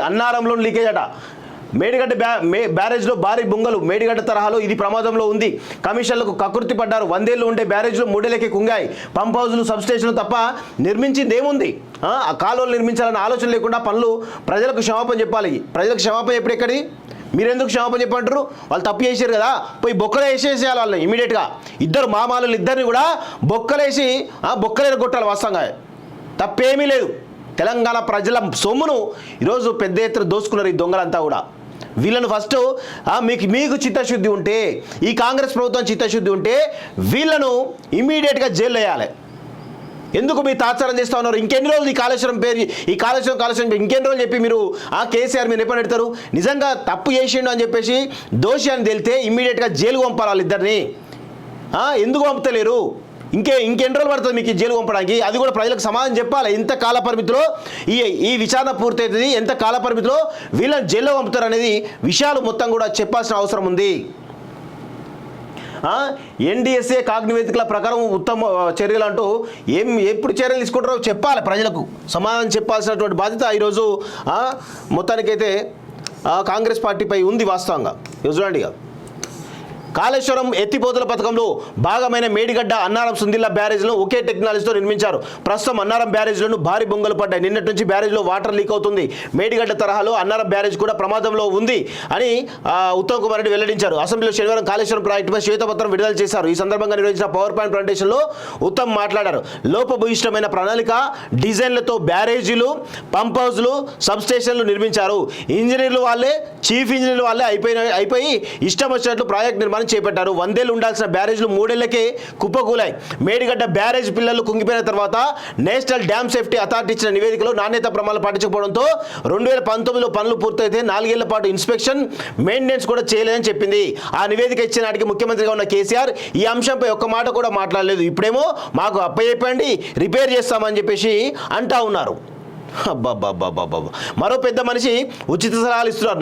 అన్నారంలో leakage అట. మేడిగడ్డ బ్యారేజ్లో భారీ బొంగలు. మేడిగడ్డ తరహాలో ఇది ప్రమాదంలో ఉంది. కమిషన్లకు కకృతి పడ్డారు. 100 ఏళ్ళు ఉండే బ్యారేజ్లో 3 ఏళ్ళకే కుంగాయి. పంప్ హౌజులు, సబ్స్టేషన్లు తప్ప నిర్మించింది ఏముంది? ఆ కాలువలు నిర్మించాలన్న ఆలోచన లేకుండా పనులు. ప్రజలకు క్షమాపణ చెప్పాలి. ప్రజలకు క్షమాపణ ఎప్పుడు ఎక్కడి? మీరెందుకు క్షమాపణ చెప్పంటారు? వాళ్ళు తప్పు చేశారు కదా, పోయి బొక్కలు వేసేసేయాలి వాళ్ళని ఇమీడియట్గా. ఇద్దరు మామాలు ఇద్దరిని కూడా బొక్కలేసి బొక్కలేరు కొట్టాలి. వాస్తవంగా తప్పేమీ లేదు. తెలంగాణ ప్రజల సొమ్మును ఈరోజు పెద్ద ఎత్తున దోసుకున్నారు ఈ దొంగలంతా కూడా. వీళ్ళను ఫస్ట్ మీకు చిత్తశుద్ధి ఉంటే, ఈ కాంగ్రెస్ ప్రభుత్వం చిత్తశుద్ధి ఉంటే వీళ్ళను ఇమీడియట్గా జైలు వేయాలి. ఎందుకు మీరు తాత్సారం చేస్తూ ఉన్నారు? ఇంకెన్ని రోజులు ఈ కాళేశ్వరం పేరు, ఈ కాళేశ్వరం ఇంకెన్ని రోజులు చెప్పి మీరు కేసీఆర్ మీరు ఎప్పుడు పెడతారు? నిజంగా తప్పు చేసిండు అని చెప్పేసి దోషి అని తెలితే ఇమీడియట్గా జైలు పంపాలి వాళ్ళిద్దరిని. ఎందుకు పంపుతలేరు? ఇంకెన్ని రోజులు పడుతుంది మీకు జైలు పంపడానికి? అది కూడా ప్రజలకు సమాధానం చెప్పాలి. ఎంత కాల పరిమితిలో ఈ విచారణ పూర్తవుతుంది, ఎంత కాల పరిమితిలో వీళ్ళని జైల్లో పంపుతారు అనేది విషయాలు మొత్తం కూడా చెప్పాల్సిన అవసరం ఉంది. ఎన్డీఎస్ఏ కాగ్ నివేదికల ప్రకారం ఉత్తమ చర్యలు అంటూ ఎప్పుడు చర్యలు తీసుకుంటారో చెప్పాలి. ప్రజలకు సమాధానం చెప్పాల్సినటువంటి బాధ్యత ఈరోజు మొత్తానికైతే కాంగ్రెస్ పార్టీపై ఉంది. వాస్తవంగా చూడండి, కాళేశ్వరం ఎత్తిపోతల పథకంలో భాగమైన మేడిగడ్డ అన్నారం సుందిల్లా బ్యారేజ్లను ఒకే టెక్నాలజీతో నిర్మించారు. ప్రస్తుతం అన్నారం బ్యారేజ్లను భారీ బొంగలు పడ్డాయి. నిన్నటి నుంచి బ్యారేజ్లో వాటర్ లీక్ అవుతుంది. మేడిగడ్డ తరహాలో అన్నారం బ్యారేజ్ కూడా ప్రమాదంలో ఉంది అని ఉత్తమ్ కుమార్ రెడ్డి వెల్లడించారు. అసెంబ్లీలో శనివారం కాళేశ్వరం ప్రాజెక్టుపై శ్వేతపత్రం విడుదల చేశారు. ఈ సందర్భంగా నిర్వహించిన పవర్ పాయింట్ ప్రజెంటేషన్లో ఉత్తమ్ మాట్లాడారు. లోపభూయిష్టమైన ప్రణాళిక డిజైన్లతో బ్యారేజీలు, పంప్ హౌజ్లు, సబ్స్టేషన్లు నిర్మించారు. ఇంజనీర్లు వాళ్ళే, చీఫ్ ఇంజనీర్లు వాళ్ళే అయిపోయి ఇష్టం వచ్చినట్లు ప్రాజెక్ట్ నిర్మాణం చేపట్టారు. 100 ఏళ్ళు ఉండాల్సిన బ్యారేజ్లు 3 ఏళ్లకే కుప్పకూలాయి. మేడిగడ్డ బ్యారేజ్ పిల్లలు కుంగిపోయిన తర్వాత నేషనల్ డ్యామ్ సేఫ్టీ అథారిటీ ఇచ్చిన నివేదికలో నాణ్యత ప్రమాణాలు పాటించకపోవడంతో 2019లో పనులు పూర్తయితే 4 ఏళ్ల పాటు ఇన్స్పెక్షన్, మెయింటెనెన్స్ కూడా చేయలేదని చెప్పింది. ఆ నివేదిక ఇచ్చిన నాటికి ముఖ్యమంత్రిగా ఉన్న కేసీఆర్ ఈ అంశంపై ఒక్క మాట కూడా మాట్లాడలేదు. ఇప్పుడేమో మాకు అప్పచెప్పండి, రిపేర్ చేస్తామని చెప్పేసి అంటా ఉన్నారు. మరో పెద్ద మనిషి ఉచిత సలహాలు ఇస్తున్నారు.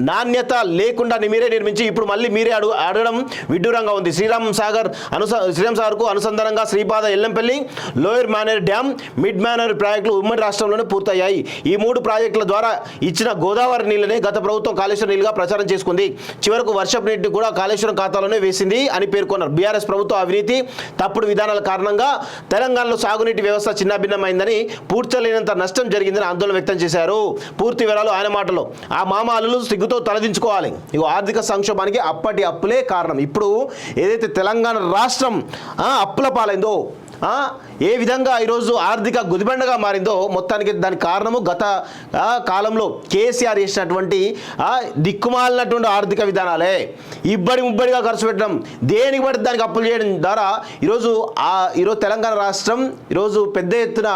నాణ్యత లేకుండా మీరే నిర్మించి ఇప్పుడు మళ్ళీ మీరే అడగడం విడ్డూరంగా ఉంది. శ్రీరామ్ సాగర్కు అనుసంధానంగా Sripada, Yellampalli, lower Manair dam, mid Manair ప్రాజెక్టులు ఉమ్మడి రాష్ట్రంలోనే పూర్తయ్యాయి. ఈ 3 ప్రాజెక్టుల ద్వారా ఇచ్చిన గోదావరి నీళ్ళనే గత ప్రభుత్వం కాళేశ్వరం నీళ్ళుగా ప్రచారం చేసుకుంది. చివరకు వర్షపు నీటిని కూడా కాళేశ్వరం ఖాతాలోనే వేసింది అని పేర్కొన్నారు. బీఆర్ఎస్ ప్రభుత్వం అవినీతి, తప్పుడు విధానాల కారణంగా తెలంగాణలో సాగునీటి వ్యవస్థ చిన్నాభిన్నమైందని, పూడ్చలేనంత నష్టం జరిగిందని ఆందోళన వ్యక్తం చేశారు. పూర్తి వివరాలు ఆయన మాటలో. ఆ మామాలు సిగ్గుతో తలదించుకోవాలి. ఇగో ఆర్థిక సంక్షోభానికి అప్పటి అప్పులే కారణం. ఇప్పుడు ఏదైతే తెలంగాణ రాష్ట్రం అప్పుల పాలైందో, ఏ విధంగా ఈరోజు ఆర్థిక గుదిబండగా మారిందో మొత్తానికి దానికి కారణము గత కాలంలో కేసీఆర్ చేసినటువంటి దిక్కుమాలినటువంటి ఆర్థిక విధానాలే. ముబ్బడిగా ఖర్చు పెట్టడం, దేనికి బట్టి దానికి అప్పులు చేయడం ద్వారా ఈరోజు తెలంగాణ రాష్ట్రం ఈరోజు పెద్ద ఎత్తున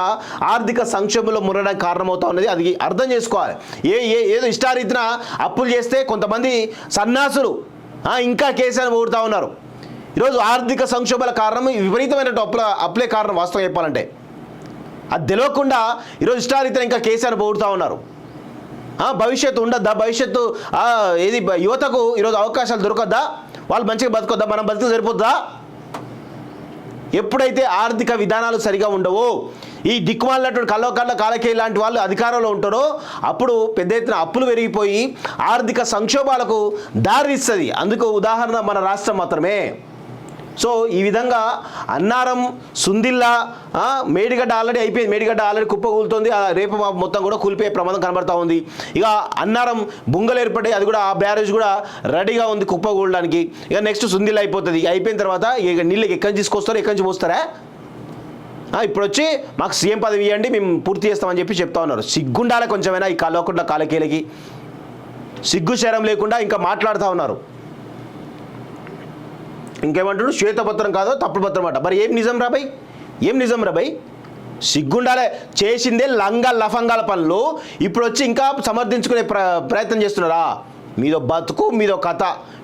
ఆర్థిక సంక్షోభంలో మురడానికి కారణమవుతా ఉన్నది. అది అర్థం చేసుకోవాలి. ఏదో ఇష్టారీతిన అప్పులు చేస్తే కొంతమంది సన్నాసులు ఇంకా కేసీఆర్ ఊడుతూ ఉన్నారు. ఈరోజు ఆర్థిక సంక్షోభాల కారణం విపరీతమైన అప్పులే కారణం. వాస్తవం చెప్పాలంటే అది తెలియకుండా ఈరోజు ఇష్టారీతిన ఇంకా కేసీఆర్ పోడుతూ ఉన్నారు. భవిష్యత్తు ఉండద్దా? భవిష్యత్తు ఏది యువతకు ఈరోజు అవకాశాలు దొరకద్దా? వాళ్ళు మంచిగా బతుకొద్దా? మనం బతుకు సరిపోద్దా? ఎప్పుడైతే ఆర్థిక విధానాలు సరిగా ఉండవో, ఈ దిక్కుమాలినటువంటి కళ్ళ కాలకే లాంటి వాళ్ళు అధికారంలో ఉంటారో అప్పుడు పెద్ద ఎత్తున అప్పులు పెరిగిపోయి ఆర్థిక సంక్షోభాలకు దారితీస్తుంది. అందుకు ఉదాహరణ మన రాష్ట్రం మాత్రమే. సో ఈ విధంగా అన్నారం, సుందిల్లా, మేడిగడ్డ ఆల్రెడీ అయిపోయింది. మేడిగడ్డ ఆల్రెడీ కుప్పకూలుతుంది. రేపు మొత్తం కూడా కూలిపోయే ప్రమాదం కనబడతా ఉంది. ఇక అన్నారం బుంగలు ఏర్పడ్డాయి, అది కూడా ఆ బ్యారేజ్ కూడా రెడీగా ఉంది కుప్పకూలడానికి. ఇక నెక్స్ట్ సుందిల్లా అయిపోతుంది. అయిపోయిన తర్వాత ఇక నీళ్ళకి ఎక్కడి నుంచి తీసుకొస్తారో, ఎక్కడి నుంచి పోస్తారా? ఇప్పుడు వచ్చి మాకు సీఎం పదవి ఇవ్వండి, మేము పూర్తి చేస్తామని చెప్పి చెప్తా ఉన్నారు. సిగ్గుండాలే కొంచెమైనా ఈ కాలకేలకి. సిగ్గు శరం లేకుండా ఇంకా మాట్లాడుతూ ఉన్నారు. ఇంకేమంటాడు? శ్వేతపత్రం కాదో తప్పుడు పత్రం అట. మరి ఏం నిజం రాబాయ్? సిగ్గుండాలే. చేసిందే లఫంగాల పనులు ఇప్పుడు వచ్చి ఇంకా సమర్థించుకునే ప్రయత్నం చేస్తున్నారా? మీదో బతుకు, మీదో కథ.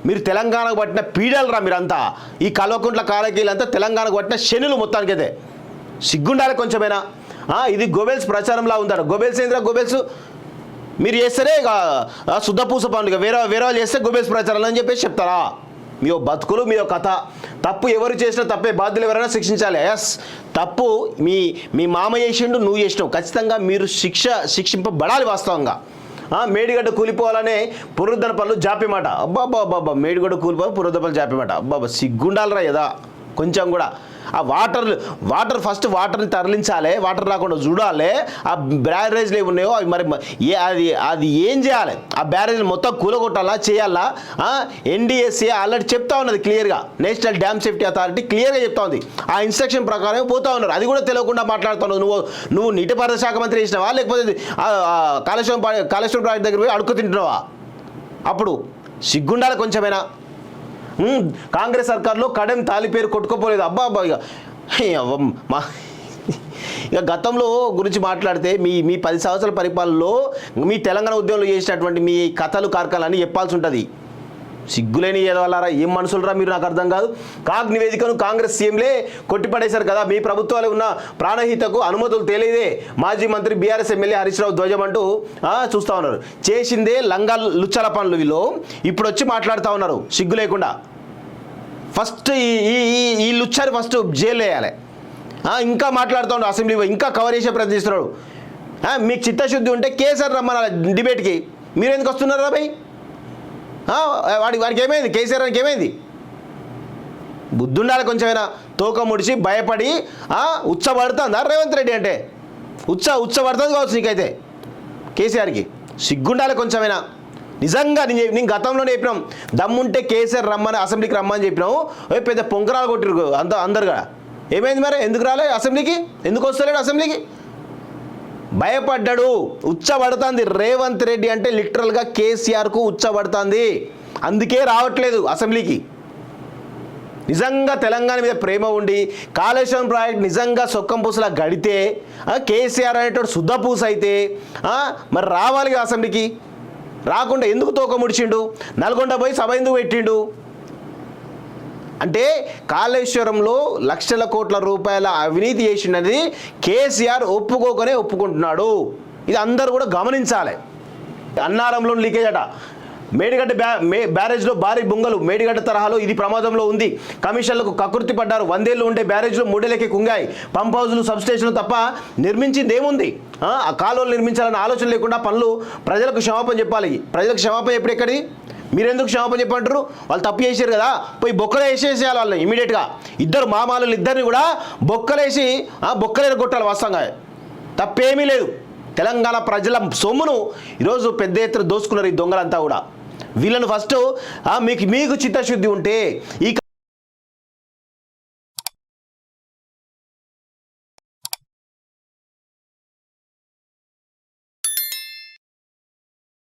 మీరు తెలంగాణకు పట్టిన పీడలరా మీరంతా. ఈ కల్వకుంట్ల కాలకీలంతా తెలంగాణకు పట్టిన శనులు మొత్తానికైతే. సిగ్గుండాలే కొంచెమైనా. ఇది గోబెల్స్ ప్రచారంలా ఉందట. గోబెల్స్ ఏంద్రా? గోబెల్స్ మీరు చేస్తారే ఇక శుద్ధపూస పనులు, వేరే వాళ్ళు చేస్తే గోబెల్స్ ప్రచారం అని చెప్పేసి చెప్తారా? మీ బతుకులు మీ కథ. తప్పు ఎవరు చేసినా తప్పే, బాధ్యులు ఎవరైనా శిక్షించాలి. ఎస్, తప్పు మీ మామ చేసిండు, నువ్వు చేసినావు, ఖచ్చితంగా మీరు శిక్షింపబడాలి వాస్తవంగా. మేడిగడ్డ కూలిపోవాలనే పునరుద్ధరణ పనులు జాపేమాట. అబ్బాబ్బా, మేడిగడ్డ కూలిపోవాలి పునరుద్ధరణ పనులు జాపేమాట. అబ్బాబ్బా, సిగ్గుండాలరా యదా కొంచెం కూడా. ఆ వాటర్ ఫస్ట్ వాటర్ని తరలించాలి, వాటర్ రాకుండా చూడాలి. ఆ బ్యారేజ్లు ఏమి ఉన్నాయో అవి మరి అది ఏం చేయాలి? ఆ బ్యారేజ్ని మొత్తం కూలగొట్టాలా, చేయాలా? NDSA ఆల్రెడీ చెప్తా ఉన్నది క్లియర్గా, నేషనల్ డ్యామ్ సేఫ్టీ అథారిటీ క్లియర్గా చెప్తా ఉంది. ఆ ఇన్స్ట్రక్షన్ ప్రకారం పోతా ఉన్నారు. అది కూడా తెలియకుండా మాట్లాడుతున్నావు. నువ్వు నీటిపారుదల శాఖ మంత్రి చేసినావా, లేకపోతే కాళేశ్వరం ప్రాజెక్ట్ దగ్గర పోయి అడుక్కు తింటున్నావా? అప్పుడు సిగ్గుండాలి కొంచెమైనా. కాంగ్రెస్ సర్కార్లో కడెం తాలి పేరు కొట్టుకోపోలేదు. అబ్బా ఇక గతంలో గురించి మాట్లాడితే మీ 10 సంవత్సరాల పరిపాలనలో మీ తెలంగాణ ఉద్యమంలో చేసినటువంటి మీ కథలు కార్ఖాలన్నీ చెప్పాల్సి ఉంటుంది. సిగ్గులేని ఏదవాళ్ళారా, ఏం మనుషులరా మీరు, నాకు అర్థం కాదు. కాగ్ నివేదికను కాంగ్రెస్ సీఎంలే కొట్టిపడేశారు కదా. మీ ప్రభుత్వాలు ఉన్న ప్రాణహితకు అనుమతులు తెలియదే మాజీ మంత్రి బీఆర్ఎస్ ఎమ్మెల్యే హరీష్ రావు ధ్వజమంటూ చూస్తూ ఉన్నారు. చేసిందే లంగా లుచ్చల పనులు వీళ్ళు, ఇప్పుడు వచ్చి మాట్లాడుతూ ఉన్నారు సిగ్గు లేకుండా. ఫస్ట్ ఈ లుచ్చారి ఫస్ట్ జైలు వేయాలి. ఇంకా మాట్లాడుతూ ఉన్నాడు అసెంబ్లీ, ఇంకా కవర్ చేసే ప్రయత్నిస్తున్నాడు. మీకు చిత్తశుద్ధి ఉంటే కేసీఆర్ రమ్మన్న డిబేట్కి, మీరు ఎందుకు వస్తున్నారా భయ్? వాడికి ఏమైంది? కేసీఆర్ అని ఏమైంది? బుద్ధుండాలి కొంచెమైనా. తోక ముడిచి భయపడి ఉచ్చబడుతుందా రేవంత్ రెడ్డి అంటే? ఉచ్చబడుతుంది కావచ్చు నీకైతే కేసీఆర్కి. సిగ్గుండాలి కొంచెమైనా. నిజంగా నేను గతంలోనే చెప్పినాం, దమ్ముంటే కేసీఆర్ రమ్మని అసెంబ్లీకి రమ్మని చెప్పినాము. పెద్ద పొంకరాలు కొట్టిరు అందరుగా. ఏమైంది మరి? ఎందుకు రాలే అసెంబ్లీకి? ఎందుకు వస్తలేడు అసెంబ్లీకి? భయపడ్డాడు. ఉచ్చబడుతుంది రేవంత్ రెడ్డి అంటే లిటరల్గా కేసీఆర్కు ఉచ్చబడుతుంది. అందుకే రావట్లేదు అసెంబ్లీకి. నిజంగా తెలంగాణ మీద ప్రేమ ఉండి కాళేశ్వరం ప్రాజెక్ట్ నిజంగా సొక్కం పూసలా గడితే, కేసీఆర్ అనేటోడు శుద్ధపూస అయితే మరి రావాలి అసెంబ్లీకి. రాకుండా ఎందుకు తోక ముడిచిండు? నల్గొండ పోయి సభ ఎందుకు పెట్టిండు? అంటే కాళేశ్వరంలో లక్షల కోట్ల రూపాయల అవినీతి చేసిండని కేసీఆర్ ఒప్పుకుంటున్నాడు. ఇది అందరూ కూడా గమనించాలి. అన్నారంలో లీకేజ్ అట, మేడిగడ్డ బ్యారేజ్లో భారీ బొంగలు, మేడిగడ్డ తరహాలో ఇది ప్రమాదంలో ఉంది. కమిషన్లకు కకృతి పడ్డారు. 100 ఏళ్ళు ఉండే బ్యారేజ్లో 3 ఏళ్ళకి కుంగాయి. పంప్ హౌజులు, సబ్స్టేషన్లు తప్ప నిర్మించింది ఏముంది? ఆ కాలువలు నిర్మించాలన్న ఆలోచన లేకుండా పనులు. ప్రజలకు క్షమాపణ చెప్పాలి. ప్రజలకు క్షమాపణ ఎప్పుడు ఎక్కడి? మీరెందుకు క్షమాపణ చెప్పంటారు? వాళ్ళు తప్పు చేశారు కదా, పోయి బొక్కలు వేసేసేయాలి వాళ్ళని ఇమీడియట్గా. ఇద్దరు మామాలు ఇద్దరిని కూడా బొక్కలేసి బొక్కలేరు కొట్టాలి వాస్తవంగా. తప్పేమీ లేదు. తెలంగాణ ప్రజల సొమ్మును ఈరోజు పెద్ద ఎత్తున దోసుకున్నారు ఈ దొంగలంతా కూడా. వీళ్ళను ఫస్ట్ మీకు చిత్తశుద్ధి ఉంటే ఈ